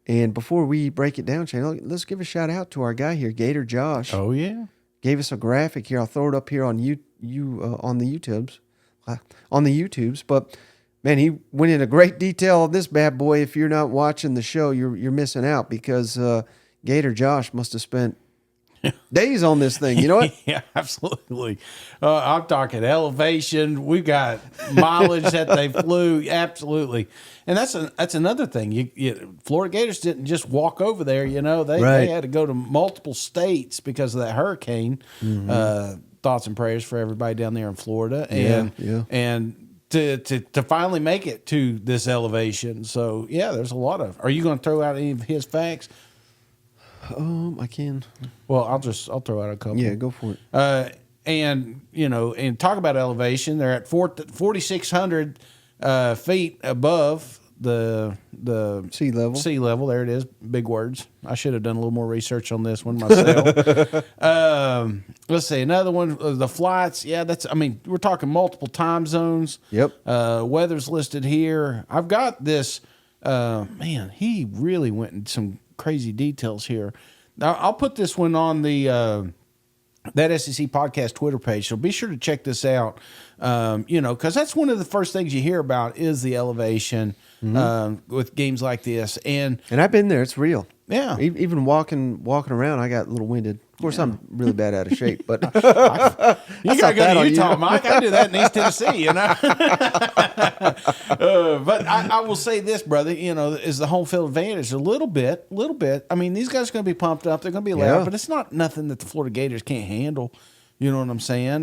And before we break it down, Shane, let's give a shout out to our guy here, Gator Josh. Oh, yeah. Gave us a graphic here. I'll throw it up here on on the YouTubes. But man, he went into great detail on this bad boy. If you're not watching the show, you're missing out because Gator Josh must have spent days on this thing. You know what? Yeah, absolutely. I'm talking elevation. We've got mileage that they flew. Absolutely. And that's another thing. Florida Gators didn't just walk over there. They had to go to multiple states because of that hurricane. Thoughts and prayers for everybody down there in Florida. And to finally make it to this elevation. So, yeah, there's a lot of. Are you going to throw out any of his facts? I can. Well, I'll throw out a couple. Yeah, go for it. And talk about elevation. They're at 4,600 feet above the sea level. Sea level. There it is. Big words. I should have done a little more research on this one myself. Let's see. Another one. The flights. Yeah, we're talking multiple time zones. Yep. Weather's listed here. I've got this. Man, he really went in some crazy details here. Now, I'll put this one on the that SEC podcast Twitter page, so be sure to check this out. Because that's one of the first things you hear about is the elevation with games like this, and I've been there. It's real. Yeah. Even walking around, I got a little winded. Of course, I'm really bad out of shape, but you got to go to Utah, Mike. I do that in East Tennessee, But I will say this, brother, is the home field advantage a little bit. I mean, these guys are going to be pumped up. They're going to be loud, but it's not nothing that the Florida Gators can't handle. You know what I'm saying?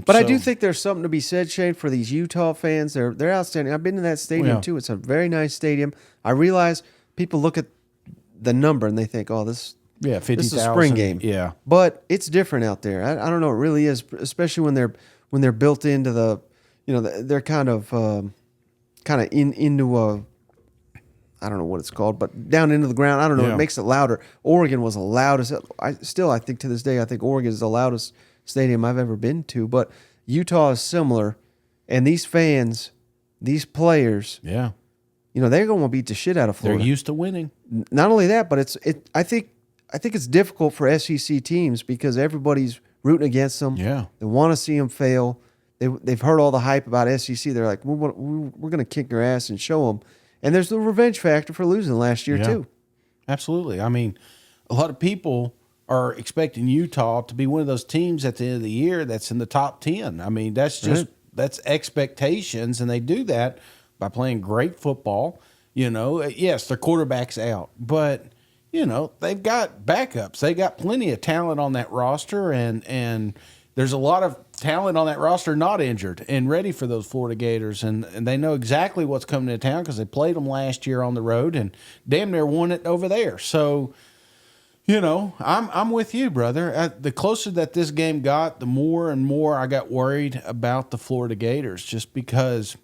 But I do think there's something to be said, Shane, for these Utah fans. They're outstanding. I've been to that stadium, too. It's a very nice stadium. I realize people look at the number and they think, oh, this 50,000. This is a spring game. Yeah. But it's different out there. I don't know. It really is, especially when they're built into the, they're kind of into a, I don't know what it's called, but down into the ground. I don't know. Yeah. It makes it louder. Oregon was the loudest. I think to this day, I think Oregon is the loudest stadium I've ever been to. But Utah is similar. And these fans, these players, they're going to beat the shit out of Florida. They're used to winning. Not only that, but I think it's difficult for SEC teams because everybody's rooting against them. Yeah. They want to see them fail. They've heard all the hype about SEC. They're like, we're going to kick their ass and show them. And there's the revenge factor for losing last year, too. Absolutely. I mean, a lot of people are expecting Utah to be one of those teams at the end of the year that's in the top 10. I mean, that's expectations, and they do that by playing great football. Yes, their quarterback's out, but they've got backups. They got plenty of talent on that roster, and there's a lot of talent on that roster not injured and ready for those Florida Gators, and they know exactly what's coming to town because they played them last year on the road and damn near won it over there. So, I'm with you, brother. The closer that this game got, the more and more I got worried about the Florida Gators, just because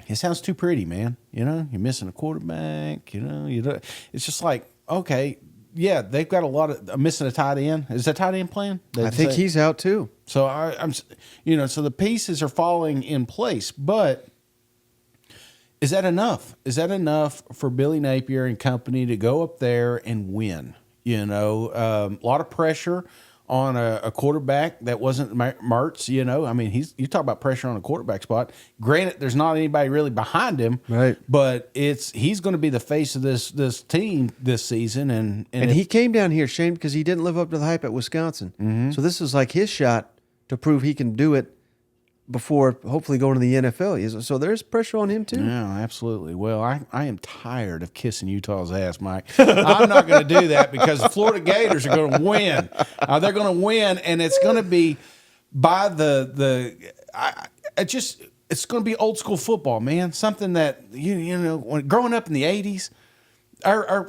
it sounds too pretty, man. You're missing a quarterback. It's just like, okay, yeah, they've got a lot of missing a tight end. Is that tight end playing? I think he's out too. So I'm so the pieces are falling in place. But is that enough? Is that enough for Billy Napier and company to go up there and win? A lot of pressure on a quarterback that wasn't Mertz. I mean, you talk about pressure on a quarterback spot. Granted, there's not anybody really behind him, right? But he's going to be the face of this team this season, and he came down here, Shane, because he didn't live up to the hype at Wisconsin. Mm-hmm. So this is like his shot to prove he can do it before hopefully going to the NFL. So there's pressure on him too. Yeah, absolutely. Well, I am tired of kissing Utah's ass, Mike. I'm not going to do that because the Florida Gators are going to win. They're going to win, and it's going to be by it's going to be old school football, man. Something that when growing up in the '80s.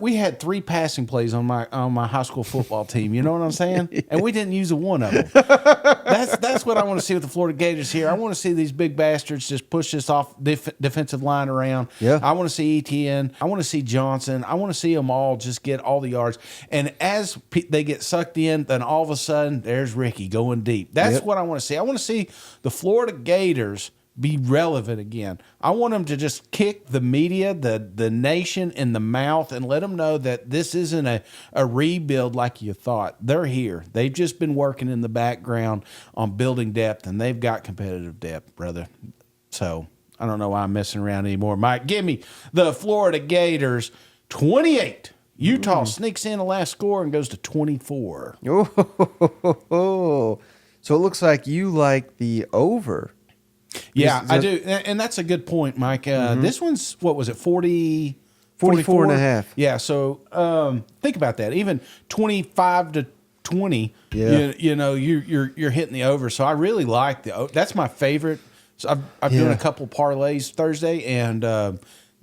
We had 3 passing plays on my high school football team. You know what I'm saying? And we didn't use a one of them. That's what I want to see with the Florida Gators here. I want to see these big bastards just push this off defensive line around. Yeah. I want to see Etienne. I want to see Johnson. I want to see them all just get all the yards. And as they get sucked in, then all of a sudden there's Ricky going deep. That's what I want to see. I want to see the Florida Gators be relevant again. I want them to just kick the media, the nation in the mouth and let them know that this isn't a rebuild like you thought. They're here. They've just been working in the background on building depth, and they've got competitive depth, brother. So I don't know why I'm messing around anymore. Mike, give me the Florida Gators 28, Utah sneaks in the last score and goes to 24. Oh, so it looks like you like the over. Yeah, I do. And that's a good point, Mike. This one's, what was it, 44 and a half. Yeah, so think about that. Even 25 to 20, Yeah. you're hitting the over. So I really like that's my favorite. So I've done a couple parlays Thursday, and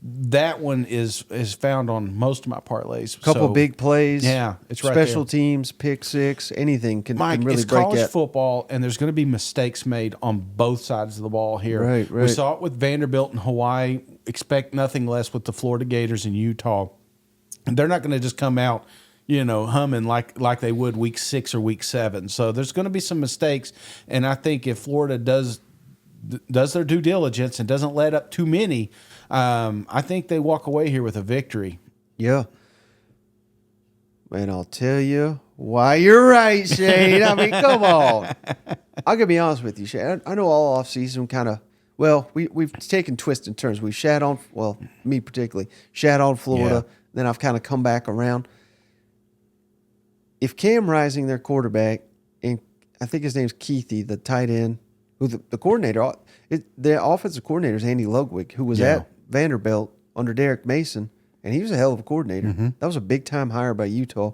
that one is found on most of my parlays. Couple big plays. Yeah, it's right special there. teams, pick six, anything can really it's break college it. football, and there's going to be mistakes made on both sides of the ball here. Right. We saw it with Vanderbilt and Hawaii. Expect nothing less with the Florida Gators and Utah. And they're not going to just come out, humming like they would week 6 or week 7. So there's going to be some mistakes, and I think if Florida does their due diligence and doesn't let up too many, I think they walk away here with a victory. Yeah. And I'll tell you why you're right, Shane. I mean, come on. I'm going to be honest with you, Shane. I know all offseason kind of, we've taken twists and turns. We've shat on, me particularly, shat on Florida. Yeah. Then I've kind of come back around. If Cam Rising, their quarterback, and I think his name's Keithy, the tight end, who the coordinator, the offensive coordinator is Andy Ludwig, who was at Vanderbilt under Derek Mason, and he was a hell of a coordinator. Mm-hmm. That was a big-time hire by Utah.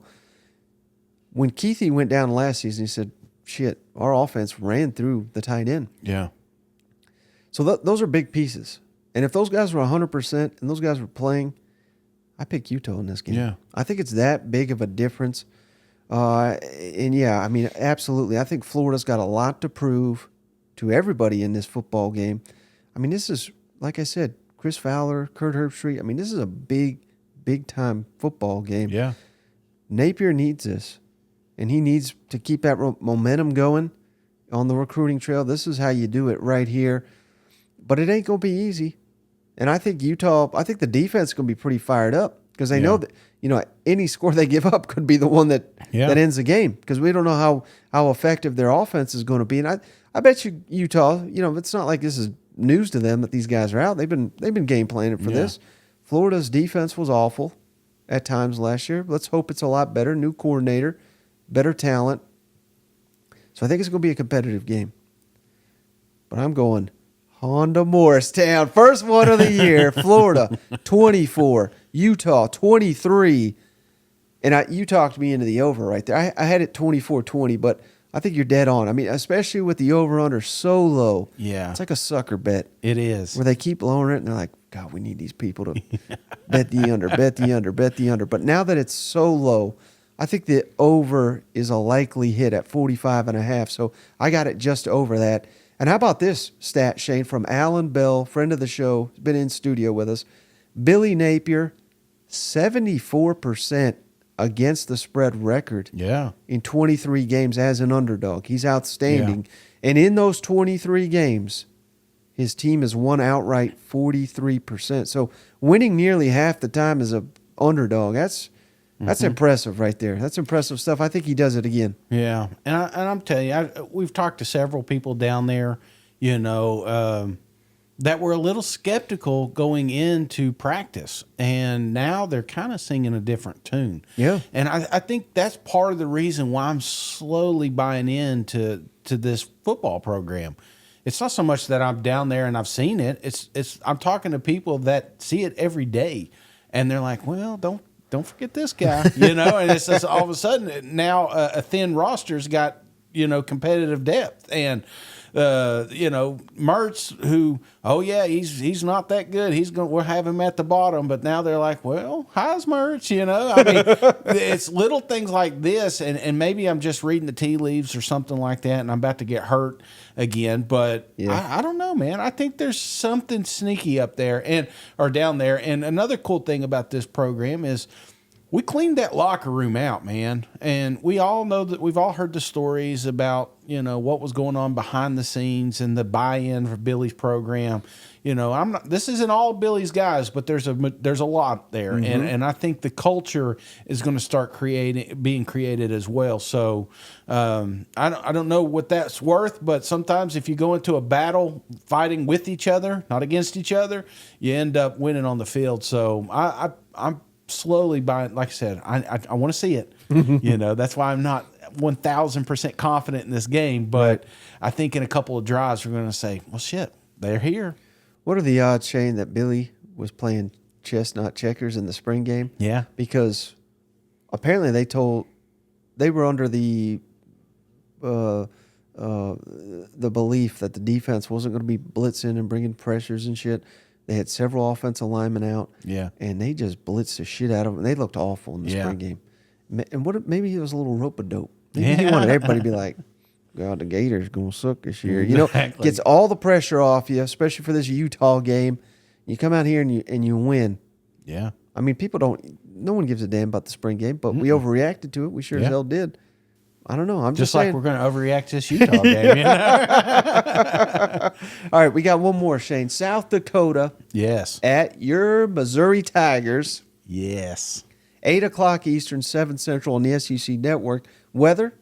When Keithy went down last season, he said, shit, our offense ran through the tight end. Yeah. So those are big pieces. And if those guys were 100% and those guys were playing, I pick Utah in this game. Yeah. I think it's that big of a difference. And yeah, I mean, absolutely. I think Florida's got a lot to prove to everybody in this football game. I mean, this is, like I said, Chris Fowler, Kurt Herbstreit. I mean, this is a big-time football game. Yeah. Napier needs this, and he needs to keep that momentum going on the recruiting trail. This is how you do it right here. But it ain't going to be easy. And I think the defense is going to be pretty fired up because they know that, any score they give up could be the one that ends the game because we don't know how effective their offense is going to be. And I bet you Utah, it's not like this is news to them that these guys are out. They've been game planning for this. Florida's defense was awful at times last year. Let's hope it's a lot better. New coordinator, better talent. So I think it's going to be a competitive game. But I'm going Honda Morristown. First one of the year. Florida, 24. Utah, 23. And you talked me into the over right there. I had it 24-20, but I think you're dead on. I mean, especially with the over-under so low. Yeah. It's like a sucker bet. It is. Where they keep lowering it, and they're like, God, we need these people to bet the under, bet the under, bet the under. But now that it's so low, I think the over is a likely hit at 45.5. So I got it just over that. And how about this stat, Shane, from Alan Bell, friend of the show, been in studio with us. Billy Napier, 74% against the spread record in 23 games as an underdog. He's outstanding. Yeah. And in those 23 games, his team has won outright 43%. So winning nearly half the time as an underdog, that's impressive right there. That's impressive stuff. I think he does it again. Yeah, and I'm telling you, we've talked to several people down there, that were a little skeptical going into practice, and now they're kind of singing a different tune. Yeah, and I think that's part of the reason why I'm slowly buying into this football program. It's not so much that I'm down there and I've seen it. It's I'm talking to people that see it every day, and they're like, well, don't forget this guy, and it's just all of a sudden now a thin roster's got, competitive depth. And, Mertz, who, he's not that good. We'll have him at the bottom. But now they're like, well, how's Mertz, I mean, it's little things like this. And maybe I'm just reading the tea leaves or something like that, and I'm about to get hurt again. But I don't know, man. I think there's something sneaky up there or down there. And another cool thing about this program is we cleaned that locker room out, man. And we all know that we've all heard the stories about, what was going on behind the scenes and the buy-in for Billy's program. This isn't all Billy's guys, but there's a lot there. Mm-hmm. And I think the culture is going to start being created as well. So I don't know what that's worth, but sometimes if you go into a battle fighting with each other, not against each other, you end up winning on the field. So I'm slowly buying. Like I said, I want to see it. That's why I'm not 1,000% confident in this game. But I think in a couple of drives, we're going to say, well, shit, they're here. What are the odds, Shane, that Billy was playing chestnut checkers in the spring game? Yeah. Because apparently they were under the belief that the defense wasn't going to be blitzing and bringing pressures and shit. They had several offensive linemen out. Yeah. And they just blitzed the shit out of them. They looked awful in the spring game. And maybe it was a little rope-a-dope. Maybe he wanted everybody to be like, God, the Gators going to suck this year. Exactly. Gets all the pressure off you, especially for this Utah game. You come out here and you win. Yeah. I mean, no one gives a damn about the spring game, but we overreacted to it. We sure as hell did. I don't know. I'm just saying. Like we're going to overreact to this Utah game. All right, we got one more, Shane. South Dakota. Yes. At your Missouri Tigers. Yes. 8 o'clock Eastern, 7 Central on the SEC Network. Weather.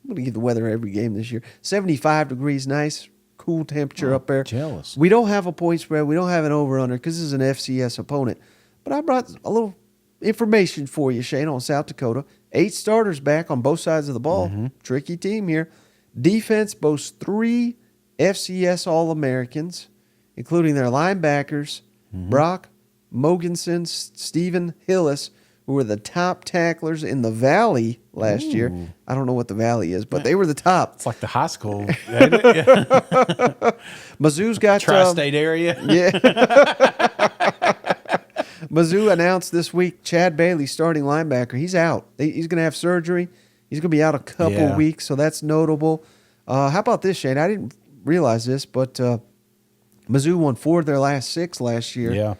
I'm going to get the weather every game this year. 75 degrees, nice, cool temperature up there. Jealous. We don't have a point spread. We don't have an over-under because this is an FCS opponent. But I brought a little information for you, Shane, on South Dakota. 8 starters back on both sides of the ball. Tricky team here. Defense boasts 3 FCS All-Americans, including their linebackers, Brock Mogensen, Stephen Hillis, who were the top tacklers in the Valley last year. I don't know what the Valley is, but they were the top. It's like the high school. Mizzou's got... Tri-state area. Yeah. Mizzou announced this week Chad Bailey, starting linebacker. He's out. He's going to have surgery. He's going to be out a couple weeks, so that's notable. How about this, Shane? I didn't realize this, but Mizzou won 4 of their last 6 last year. Yeah.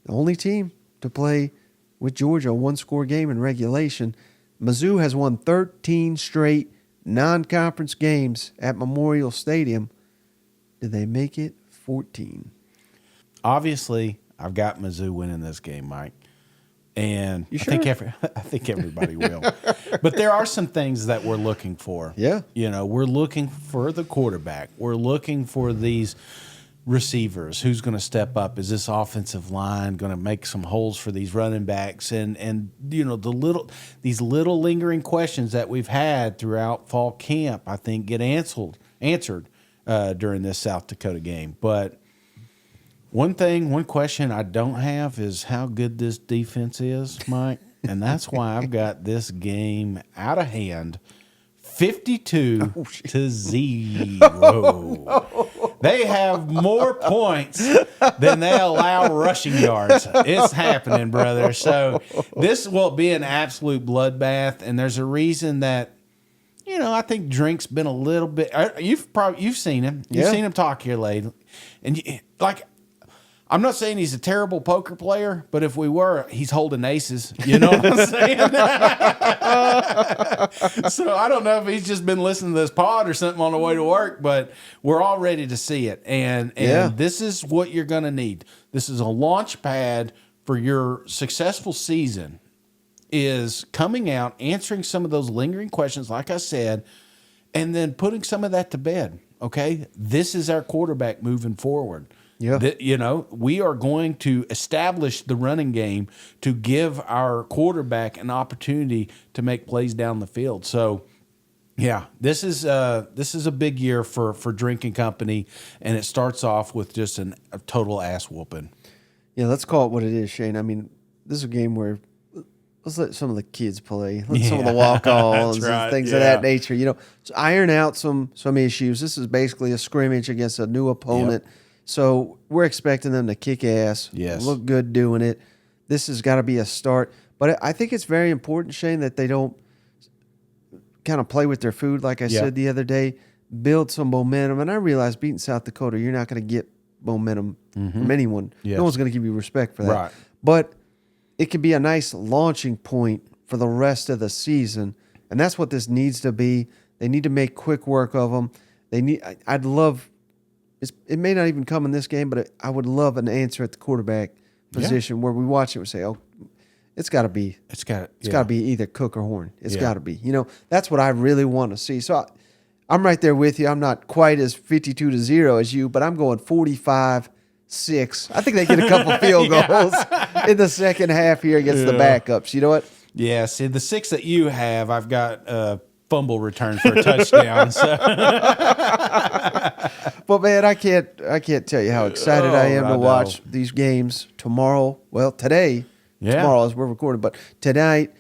The only team to play with Georgia a one-score game in regulation. Mizzou has won 13 straight non-conference games at Memorial Stadium. Did they make it 14? Obviously, I've got Mizzou winning this game, Mike. And you sure? I think everybody will. But there are some things that we're looking for. Yeah. We're looking for the quarterback. We're looking for these receivers. Who's going to step up? Is this offensive line going to make some holes for these running backs? And these little lingering questions that we've had throughout fall camp, I think, get answered during this South Dakota game. But one question I don't have is how good this defense is, Mike. And that's why I've got this game out of hand, 52-0. No. They have more points than they allow rushing yards. It's happening, brother. So this will be an absolute bloodbath, and there's a reason that I think Drink's been a little bit. You've seen him. You've seen him talk here lately, and I'm not saying he's a terrible poker player, but if we were, he's holding aces. You know what I'm saying? So I don't know if he's just been listening to this pod or something on the way to work, but we're all ready to see it. And this is what you're going to need. This is a launch pad for your successful season, is coming out, answering some of those lingering questions, like I said, and then putting some of that to bed. Okay? This is our quarterback moving forward. Yeah. We are going to establish the running game to give our quarterback an opportunity to make plays down the field. So, yeah, this is a big year for Drinking Company, and it starts off with just a total ass whooping. Yeah, let's call it what it is, Shane. I mean, this is a game where let's let some of the kids play. Let some of the walk-ons and things of that nature. So iron out some issues. This is basically a scrimmage against a new opponent. Yep. So we're expecting them to kick ass, look good doing it. This has got to be a start. But I think it's very important, Shane, that they don't kind of play with their food, like I said the other day, build some momentum. And I realize beating South Dakota, you're not going to get momentum from anyone. Yes. No one's going to give you respect for that. Right. But it can be a nice launching point for the rest of the season. And that's what this needs to be. They need to make quick work of them. I'd love... It may not even come in this game, but I would love an answer at the quarterback position where we watch it and say, "Oh, it's got to be to be either Cook or Horn. It's got to be." That's what I really want to see. So I'm right there with you. I'm not quite as 52-0 as you, but I'm going 45-17 6. I think they get a couple field goals in the second half here against the backups. You know what? Yeah, see, the 6 that you have, I've got fumble return for a touchdown. So. But man, I can't tell you how excited I am to watch these games tomorrow. Well, today, tomorrow as we're recording, but tonight,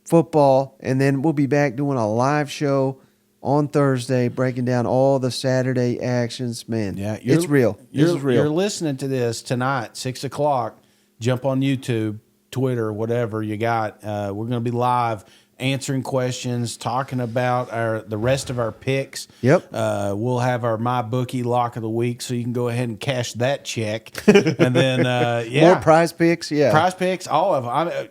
football, and then we'll be back doing a live show on Thursday, breaking down all the Saturday actions. Man, it's real. This is real. You're listening to this tonight, 6 o'clock. Jump on YouTube, Twitter, whatever you got. We're going to be live answering questions, talking about the rest of our picks. Yep. We'll have our My Bookie lock of the week, so you can go ahead and cash that check. And then, more prize picks. Yeah. Prize picks, all of them.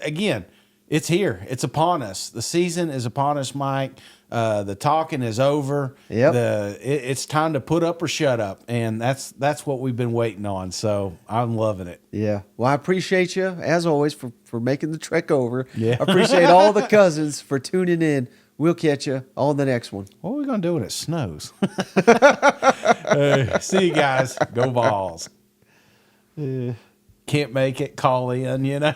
Again, it's here. It's upon us. The season is upon us, Mike. The talking is over. Yep. It's time to put up or shut up, and that's what we've been waiting on. So I'm loving it. Yeah. Well, I appreciate you as always for making the trek over. Yeah. I appreciate all the cousins for tuning in. We'll catch you on the next one. What are we gonna do when it snows? See you guys. Go Vols. Can't make it. Call in.